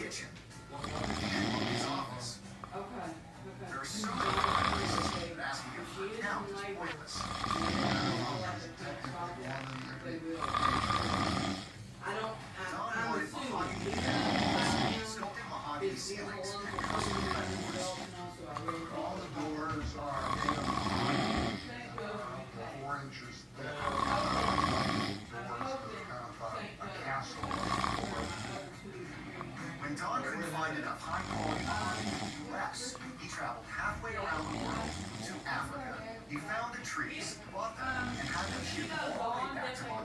kitchen, and his office. Okay. There are so many places that asking him for account is pointless. I'm assuming Sculpted mahogany ceilings and custom plywood. All the doors are made of 4 inches thick. Doors that kind of a castle. When Don couldn't find enough high-quality mahogany in the U.S., he traveled halfway around the world to Africa. He found the trees, bought them, and had them shipped all the way back to Montana.